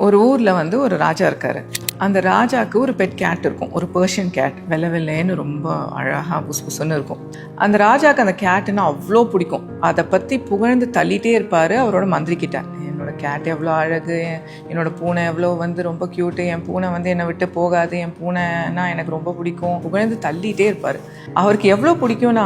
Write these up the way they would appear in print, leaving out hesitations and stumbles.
ஒரு ஊரில் வந்து ஒரு ராஜா இருக்கார். அந்த ராஜாவுக்கு ஒரு பெட் கேட் இருக்கும், ஒரு பெர்ஷியன் கேட். வெள்ளை வெள்ளைன்னு ரொம்ப அழகாக புஸ் புஸ்ன்னு இருக்கும். அந்த ராஜாவுக்கு அந்த கேட்டுன்னா அவ்வளோ பிடிக்கும். அதை பற்றி புகழ்ந்து தள்ளிகிட்டே இருப்பார் அவரோட மந்திரிக்கிட்ட. என்னோட கேட் எவ்வளோ அழகு, என்னோட பூனை எவ்வளோ வந்து ரொம்ப க்யூட்டு, என் பூனை வந்து என்னை விட்டு போகாது, என் பூனைன்னா எனக்கு ரொம்ப பிடிக்கும், புகழ்ந்து தள்ளிகிட்டே இருப்பார். அவருக்கு எவ்வளோ பிடிக்கும்னா,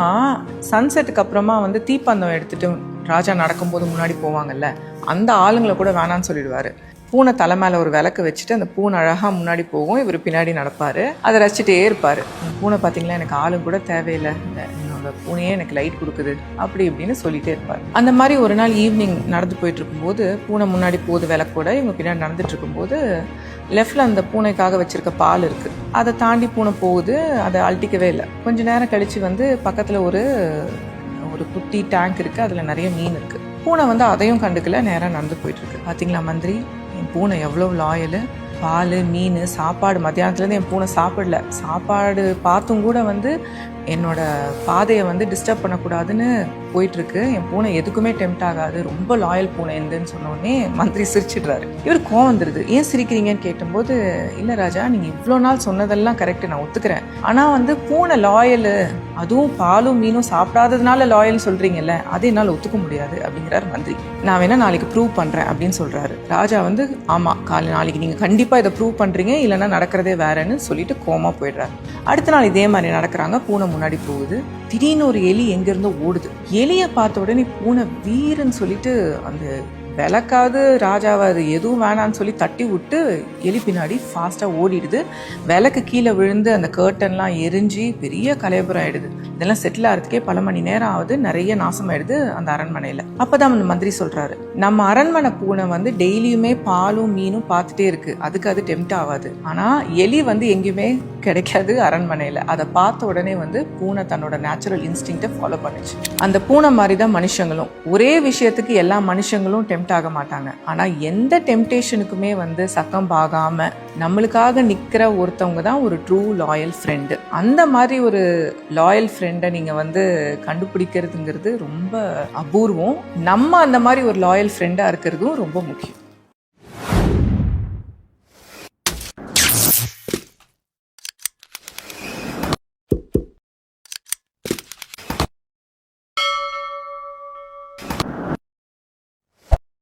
சன்செட்டுக்கு அப்புறமா வந்து தீப்பந்தம் எடுத்துகிட்டு ராஜா நடக்கும்போது முன்னாடி போவாங்கல்ல, அந்த ஆளுங்களை கூட வேணான்னு சொல்லிடுவார். பூனை தலை மேலே ஒரு விளக்கு வச்சுட்டு அந்த பூனை அழகாக முன்னாடி போகும், இவர் பின்னாடி நடப்பார், அதை ரசிச்சுட்டே இருப்பார். பூனை பார்த்தீங்களா, எனக்கு ஆளும் கூட தேவையில்லை, என்னோட பூனையே எனக்கு லைட் கொடுக்குது, அப்படி இப்படின்னு சொல்லிகிட்டே இருப்பார். அந்த மாதிரி ஒரு நாள் ஈவினிங் நடந்து போயிட்டு இருக்கும்போது, பூனை முன்னாடி போகுது விளக்கோட, இவங்க பின்னாடி நடந்துட்டு இருக்கும்போது லெஃப்டில் அந்த பூனைக்காக வச்சுருக்க பால் இருக்குது, அதை தாண்டி பூனை போகுது, அதை அழட்டிக்கவே இல்லை. கொஞ்சம் நேரம் கழித்து வந்து பக்கத்தில் ஒரு குட்டி டேங்க் இருக்குது, அதில் நிறைய மீன் இருக்குது. பூனை வந்து அதையும் கண்டுக்கல, நேராக நடந்து போயிட்டுருக்கு. பார்த்தீங்களா மந்திரி, என் பூனை எவ்வளோ லாயலு, பால் மீன் சாப்பாடு, மத்தியானத்துலேருந்து என் பூனை சாப்பிடல, சாப்பாடு பார்த்தும் கூட வந்து என்னோட பாதையை வந்து டிஸ்டர்ப் பண்ணக்கூடாதுன்னு போயிட்டுருக்கு, என் பூனை எதுக்குமே டெம்ட் ஆகாது, ரொம்ப லாயல் பூனை எந்துன்னு சொன்னோடனே மந்திரி சிரிச்சிடுறாரு. இவர் கோவம் வந்துடுது. ஏன் சிரிக்கிறீங்கன்னு கேட்டும்போது, இல்லை ராஜா, நீங்கள் இவ்வளோ நாள் சொன்னதெல்லாம் கரெக்டு, நான் ஒத்துக்கிறேன், ஆனால் வந்து பூனை லாயலு, அதுவும் பாலும் மீனும் சாப்பிடாததுனால லாயல் சொல்கிறீங்கல்ல, அது என்னால் ஒத்துக்க முடியாது அப்படிங்கிறார் மந்திரி. நான் வேணா நாளைக்கு ப்ரூவ் பண்ணுறேன் அப்படின்னு சொல்கிறாரு. ராஜா வந்து ஆமாம், நாளைக்கு நீங்கள் கண்டிப்பாக இதை ப்ரூவ் பண்ணுறீங்க, இல்லைன்னா நடக்கிறதே வேறன்னு சொல்லிட்டு கோமா போயிடுறாரு. அடுத்த நாள் இதே மாதிரி நடக்கிறாங்க. பூனை முன்னாடி போகுது, திடீர்னு ஒரு எலி எங்கேருந்தோ ஓடுது. எலியை பார்த்த உடனே பூனை வீரன்னு சொல்லிட்டு அந்த விளக்காவது ராஜாவை அது எதுவும் வேணான்னு சொல்லி தட்டி விட்டு எலி பின்னாடி ஃபாஸ்ட்டாக ஓடிடுது. விளக்கு கீழே விழுந்து அந்த கர்ட்டன்லாம் எரிஞ்சு பெரிய கலையபுரம் ஆயிடுது. இதெல்லாம் செட்டில் ஆகிறதுக்கே பல மணி நேரம் ஆகுது, நிறைய நாசமாயிடுது அந்த அரண்மனையில். அப்போதான் அந்த மந்திரி சொல்கிறாரு, நம்ம அரண்மனை பூனை வந்து டெய்லியுமே பாலும் மீனும் பார்த்துட்டே இருக்குது, அதுக்கு அது டெம்ட் ஆகாது. ஆனால் எலி வந்து எங்கேயுமே கிடைக்காது அரண்மனையில். அதை பார்த்த உடனே வந்து பூனை தன்னோட நேச்சுரல் இன்ஸ்டிங்க்டை ஃபாலோ பண்ணுச்சு. அந்த பூனை மாதிரி தான் மனுஷங்களும். ஒரே விஷயத்துக்கு எல்லா மனுஷங்களும் டெம்ட் ஆக மாட்டாங்க, ஆனால் எந்த டெம்டேஷனுக்குமே வந்து சக்கம் ஆகாம நம்மளுக்காக நிற்கிற ஒருத்தவங்க தான் ஒரு ட்ரூ லாயல் ஃப்ரெண்டு. அந்த மாதிரி ஒரு லாயல் ஃப்ரெண்டை நீங்கள் வந்து கண்டுபிடிக்கிறதுங்கிறது ரொம்ப அபூர்வம். நம்ம அந்த மாதிரி ஒரு லாயல் ஃப்ரெண்டாக இருக்கிறதும் ரொம்ப முக்கியம்.